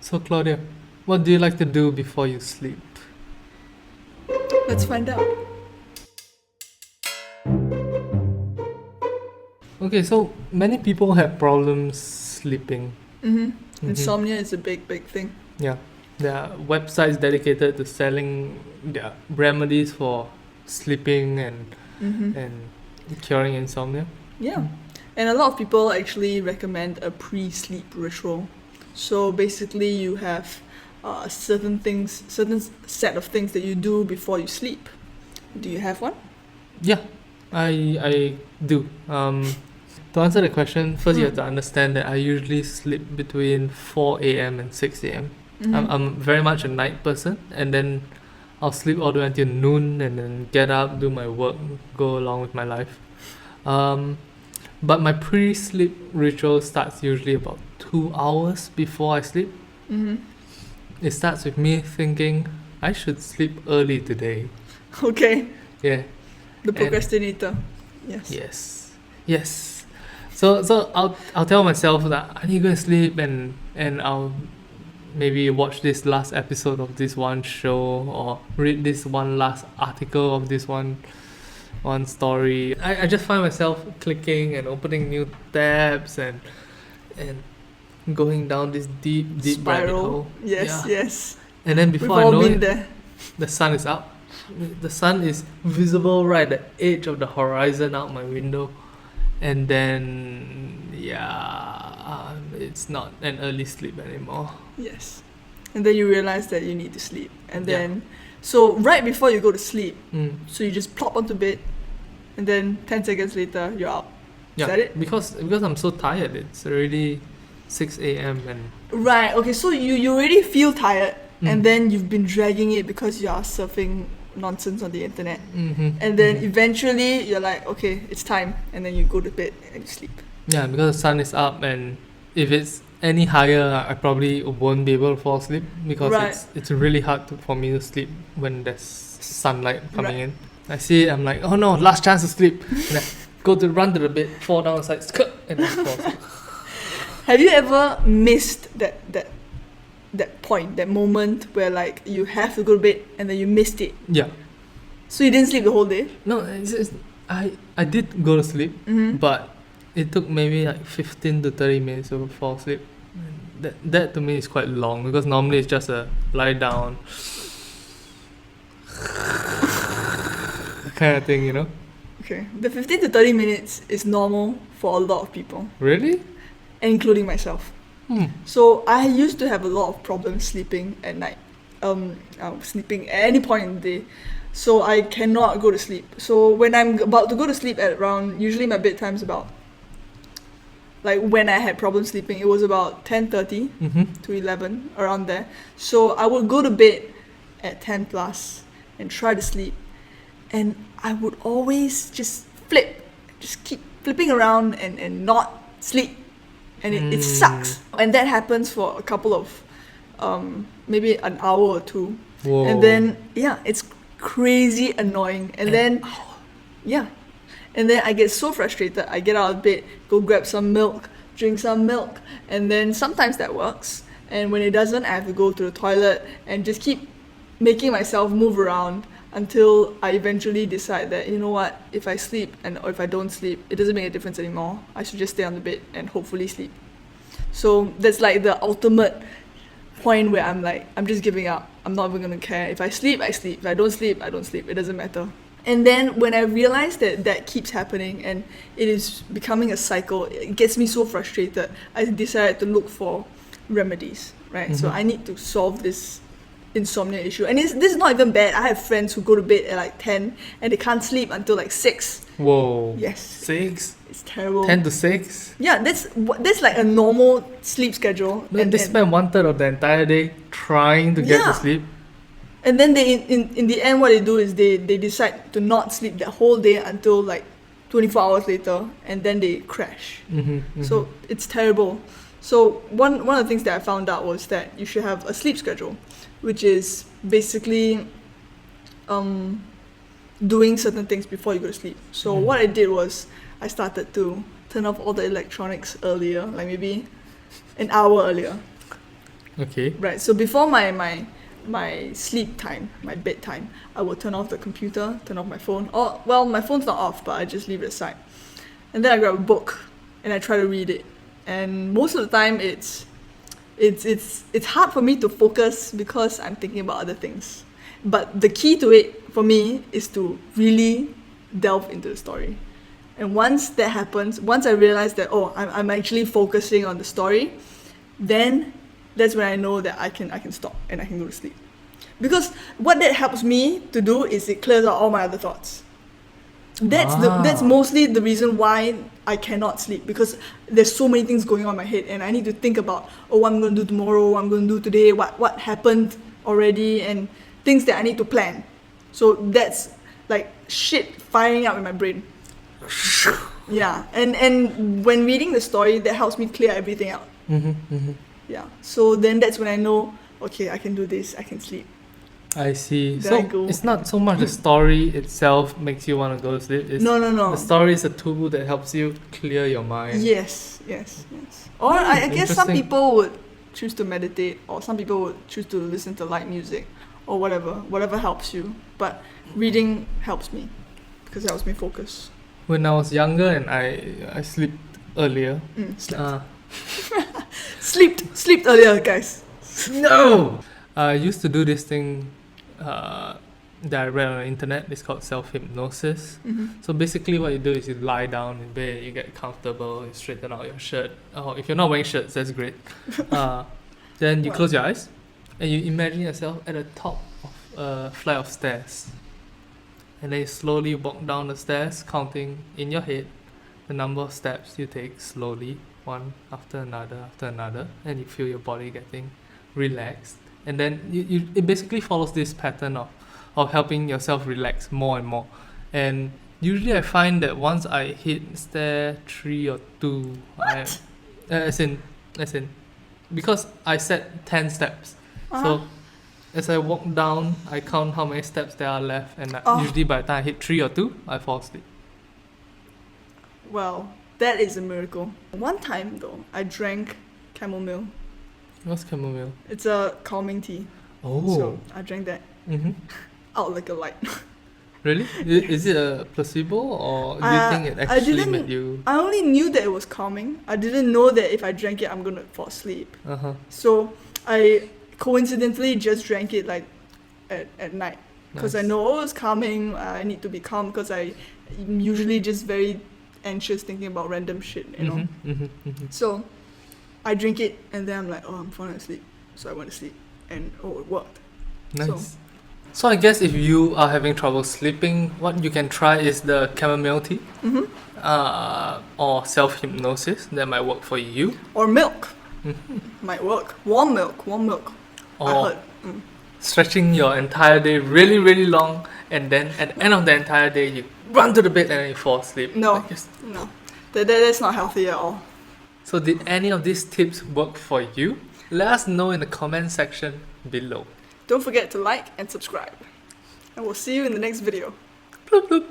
So Claudia, what do you like to do before you sleep? Let's find out. Okay, so many people have problems sleeping. Insomnia is a big thing. Yeah, there are websites dedicated to selling their remedies for sleeping and curing insomnia. Yeah. And a lot of people actually recommend a pre-sleep ritual. So basically you have certain set of things that you do before you sleep. Do you have one? Yeah, I do. To answer the question, first you have to understand that I usually sleep between 4 a.m. and 6 a.m. I'm very much a night person, and then I'll sleep all the way until noon, and then get up, do my work, go along with my life. But my pre-sleep ritual starts usually about 2 hours before I sleep. It starts with me thinking I should sleep early today. Okay. Yeah. The procrastinator. Yes. Yes. So I'll tell myself that I need to go and sleep, and I'll maybe watch this last episode of this one show, or read this one last article of this one story. I just find myself clicking and opening new tabs and going down this deep rabbit Spiral. hole. Yes, Yeah. yes. And then We've before I all know been it, there. the sun is up. The sun is visible right at the edge of the horizon out my window. And then, it's not an early sleep anymore. Yes. And then you realize that you need to sleep. And then, so right before you go to sleep, so you just plop onto bed, and then 10 seconds later, you're out. Yeah, Is that it? because I'm so tired. It's already 6 a.m. and Right, okay, so you already feel tired, and then you've been dragging it because you are surfing nonsense on the internet. And then eventually you're like, okay, it's time, and then you go to bed and you sleep. yeah, because the sun is up, and if it's any higher, I probably won't be able to fall asleep, because Right. it's really hard for me to sleep when there's sunlight coming in. I see it, I'm like, oh no, last chance to sleep. And I go to run to the bed, fall down, it's like, and then fall asleep. Have you ever missed that point, that moment where like you have to go to bed and then you missed it? Yeah. So you didn't sleep the whole day? No, I did go to sleep, but it took maybe like 15 to 30 minutes to fall asleep. That to me is quite long, because normally it's just a lie down kind of thing, you know? Okay. The 15 to 30 minutes is normal for a lot of people, Really? including myself. So I used to have a lot of problems sleeping at night. Sleeping at any point in the day. So I cannot go to sleep. So when I'm about to go to sleep at around, usually my bedtime is about, like when I had problems sleeping, it was about 10:30 to 11, around there. So I would go to bed at 10 plus and try to sleep. And I would always just keep flipping around and not sleep. And it sucks. And that happens for a couple of, maybe an hour or two. Whoa. And then, it's crazy annoying. And then I get so frustrated. I get out of bed, go grab some milk, drink some milk. And then sometimes that works. And when it doesn't, I have to go to the toilet and just keep making myself move around until I eventually decide that, you know what, if I sleep or if I don't sleep, it doesn't make a difference anymore. I should just stay on the bed and hopefully sleep. So that's like the ultimate point where I'm like, I'm just giving up. I'm not even gonna care. If I sleep, I sleep. If I don't sleep, I don't sleep. It doesn't matter. And then when I realize that keeps happening and it is becoming a cycle, it gets me so frustrated. I decided to look for remedies, right? So I need to solve this insomnia issue. And this is not even bad. I have friends who go to bed at like 10 and they can't sleep until like 6. Whoa. Yes. 6? It's terrible. 10 to 6? Yeah, that's like a normal sleep schedule. And they spend 1/3 of the entire day trying to get to sleep. And then they in the end what they do is they decide to not sleep that whole day until like 24 hours later, and then they crash. So it's terrible. So one of the things that I found out was that you should have a sleep schedule, which is basically doing certain things before you go to sleep. So what I did was I started to turn off all the electronics earlier, like maybe an hour earlier. Okay. Right. So before my sleep time, my bedtime, I will turn off the computer, turn off my phone. Or well, my phone's not off, but I just leave it aside. And then I grab a book and I try to read it. And most of the time, it's hard for me to focus because I'm thinking about other things. But the key to it for me is to really delve into the story. And once that happens, once I realize that I'm actually focusing on the story, then that's when I know that I can stop and I can go to sleep. Because what that helps me to do is it clears out all my other thoughts. That's mostly the reason why I cannot sleep, because there's so many things going on in my head and I need to think about what I'm going to do tomorrow, what I'm going to do today, what happened already, and things that I need to plan. So that's like shit firing up in my brain. Yeah, and when reading the story, that helps me clear everything out. Yeah, so then that's when I know, okay, I can do this, I can sleep. I see. Then I So go. it's not so much the story itself makes you want to go to sleep. It's No. The story is a tool that helps you clear your mind. Yes. Or I guess some Interesting. people would choose to meditate, or some people would choose to listen to light music, or whatever helps you. But reading helps me because it helps me focus. When I was younger and I slept earlier. Slept earlier, guys. No! I used to do this thing that I read on the internet. It's called self-hypnosis. So basically what you do is you lie down in bed, you get comfortable, you straighten out your shirt. Oh, if you're not wearing shirts, that's great. Then you close your eyes and you imagine yourself at the top of a flight of stairs. And then you slowly walk down the stairs, counting in your head the number of steps you take slowly, one after another, and you feel your body getting relaxed. And then it basically follows this pattern of helping yourself relax more and more. And usually I find that once I hit stair 3 or 2, as in, because I set 10 steps. So as I walk down, I count how many steps there are left, and usually by the time I hit 3 or 2, I fall asleep. Well, that is a miracle. One time though, I drank chamomile. What's chamomile? It's a calming tea. Oh. So I drank that out like a light. Really? Is it a placebo, or do you think it actually made you... I only knew that it was calming. I didn't know that if I drank it, I'm going to fall asleep. So I coincidentally just drank it like at night. Because I know, it's calming, I need to be calm because I'm usually just very anxious thinking about random shit, you know. So I drink it and then I'm like, I'm falling asleep. So I went to sleep and it worked. Nice. So I guess if you are having trouble sleeping, what you can try is the chamomile tea, or self-hypnosis. That might work for you. Or milk. Might work. Warm milk. I Or heard. stretching your entire day really, really long, and then at the end of the entire day, you run to the bed and then you fall asleep. No. That's not healthy at all. So did any of these tips work for you? Let us know in the comment section below. Don't forget to like and subscribe. And we'll see you in the next video. Bloop bloop.